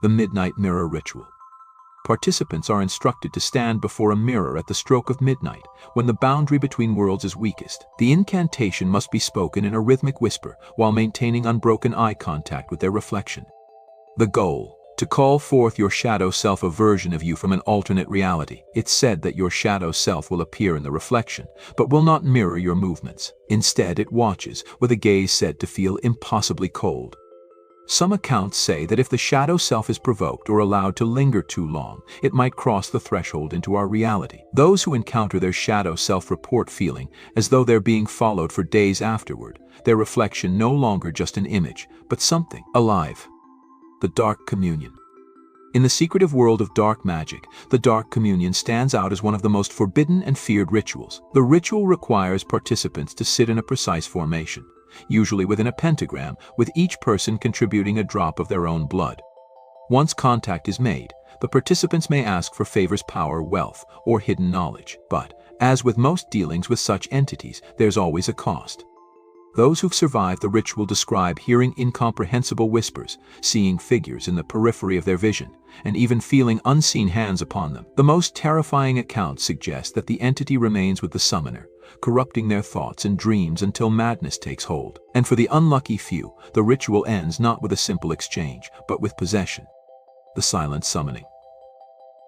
The Midnight Mirror Ritual. Participants are instructed to stand before a mirror at the stroke of midnight, when the boundary between worlds is weakest. The incantation must be spoken in a rhythmic whisper while maintaining unbroken eye contact with their reflection. The goal: to call forth your shadow self, a version of you from an alternate reality. It's said that your shadow self will appear in the reflection, but will not mirror your movements. Instead, it watches, with a gaze said to feel impossibly cold. Some accounts say that if the shadow self is provoked or allowed to linger too long, it might cross the threshold into our reality. Those who encounter their shadow self report feeling as though they're being followed for days afterward, their reflection no longer just an image, but something alive. The Dark Communion. In the secretive world of dark magic, the Dark Communion stands out as one of the most forbidden and feared rituals. The ritual requires participants to sit in a precise formation, usually within a pentagram, with each person contributing a drop of their own blood. Once contact is made, the participants may ask for favors, power, wealth, or hidden knowledge. But, as with most dealings with such entities, there's always a cost. Those who've survived the ritual describe hearing incomprehensible whispers, seeing figures in the periphery of their vision, and even feeling unseen hands upon them. The most terrifying accounts suggest that the entity remains with the summoner, corrupting their thoughts and dreams until madness takes hold. And for the unlucky few, the ritual ends not with a simple exchange, but with possession. The Silent Summoning.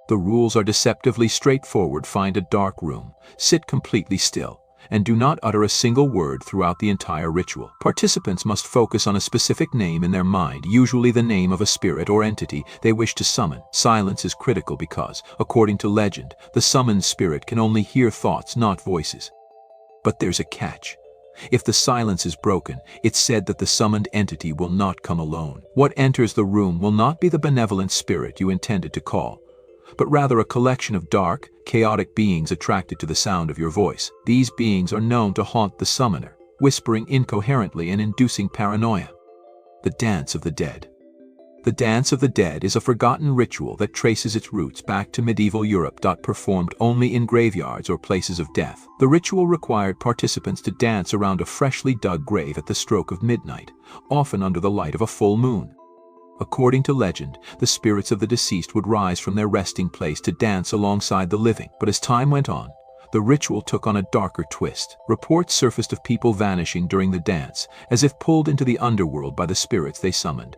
The rules are deceptively straightforward. Find a dark room, sit completely still, and do not utter a single word throughout the entire ritual. Participants must focus on a specific name in their mind, usually the name of a spirit or entity they wish to summon. Silence is critical because, according to legend, the summoned spirit can only hear thoughts, not voices. But there's a catch. If the silence is broken, it's said that the summoned entity will not come alone. What enters the room will not be the benevolent spirit you intended to call, but rather a collection of dark, chaotic beings attracted to the sound of your voice. These beings are known to haunt the summoner, whispering incoherently and inducing paranoia. The Dance of the Dead. The Dance of the Dead is a forgotten ritual that traces its roots back to medieval Europe. Performed only in graveyards or places of death. The ritual required participants to dance around a freshly dug grave at the stroke of midnight, often under the light of a full moon. According to legend, the spirits of the deceased would rise from their resting place to dance alongside the living. But as time went on, the ritual took on a darker twist. Reports surfaced of people vanishing during the dance, as if pulled into the underworld by the spirits they summoned.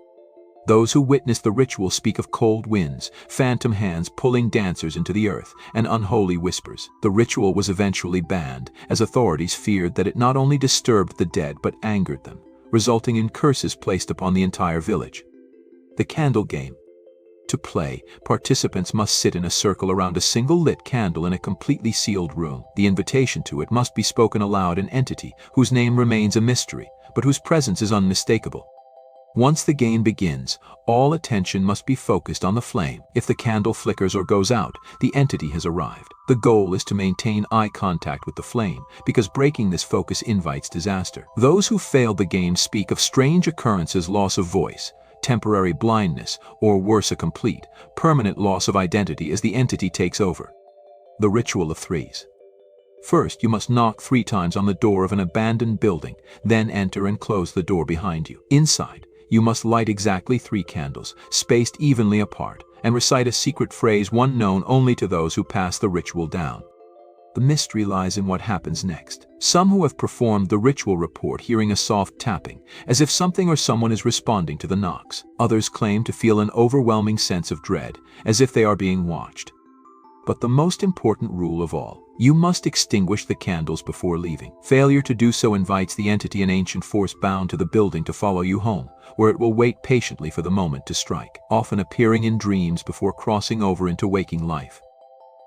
Those who witnessed the ritual speak of cold winds, phantom hands pulling dancers into the earth, and unholy whispers. The ritual was eventually banned, as authorities feared that it not only disturbed the dead but angered them, resulting in curses placed upon the entire village. The Candle Game. To play, participants must sit in a circle around a single lit candle in a completely sealed room. The invitation to it must be spoken aloud, an entity whose name remains a mystery, but whose presence is unmistakable. Once the game begins, all attention must be focused on the flame. If the candle flickers or goes out, the entity has arrived. The goal is to maintain eye contact with the flame, because breaking this focus invites disaster. Those who failed the game speak of strange occurrences: loss of voice, temporary blindness, or worse, a complete, permanent loss of identity as the entity takes over. The Ritual of Threes. First, you must knock 3 times on the door of an abandoned building, then enter and close the door behind you. Inside, you must light exactly 3 candles, spaced evenly apart, and recite a secret phrase, one known only to those who pass the ritual down. The mystery lies in what happens next. Some who have performed the ritual report hearing a soft tapping, as if something or someone is responding to the knocks. Others claim to feel an overwhelming sense of dread, as if they are being watched. But the most important rule of all: you must extinguish the candles before leaving. Failure to do so invites the entity, an ancient force bound to the building, to follow you home, where it will wait patiently for the moment to strike, often appearing in dreams before crossing over into waking life.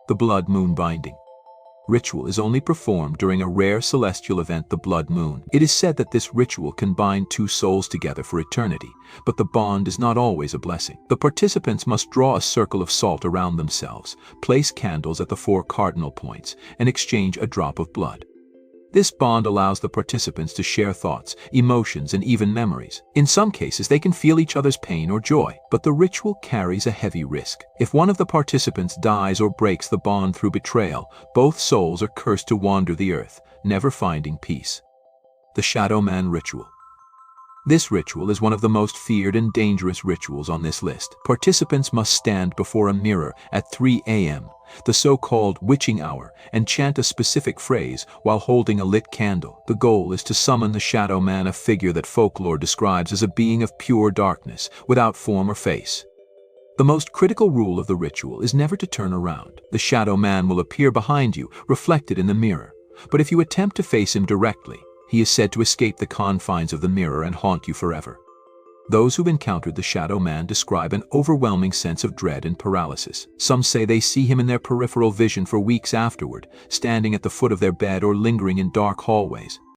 The Blood Moon Binding. Ritual is only performed during a rare celestial event, the blood moon. It is said that this ritual can bind 2 souls together for eternity, but the bond is not always a blessing. The participants must draw a circle of salt around themselves, place candles at the 4 cardinal points, and exchange a drop of blood. This bond allows the participants to share thoughts, emotions, and even memories. In some cases, they can feel each other's pain or joy, but the ritual carries a heavy risk. If one of the participants dies or breaks the bond through betrayal, both souls are cursed to wander the earth, never finding peace. The Shadow Man Ritual. This ritual is one of the most feared and dangerous rituals on this list. Participants must stand before a mirror at 3 a.m., the so-called witching hour, and chant a specific phrase while holding a lit candle. The goal is to summon the shadow man, a figure that folklore describes as a being of pure darkness, without form or face. The most critical rule of the ritual is never to turn around. The shadow man will appear behind you, reflected in the mirror. But if you attempt to face him directly, he is said to escape the confines of the mirror and haunt you forever. Those who've encountered the shadow man describe an overwhelming sense of dread and paralysis. Some say they see him in their peripheral vision for weeks afterward, standing at the foot of their bed or lingering in dark hallways.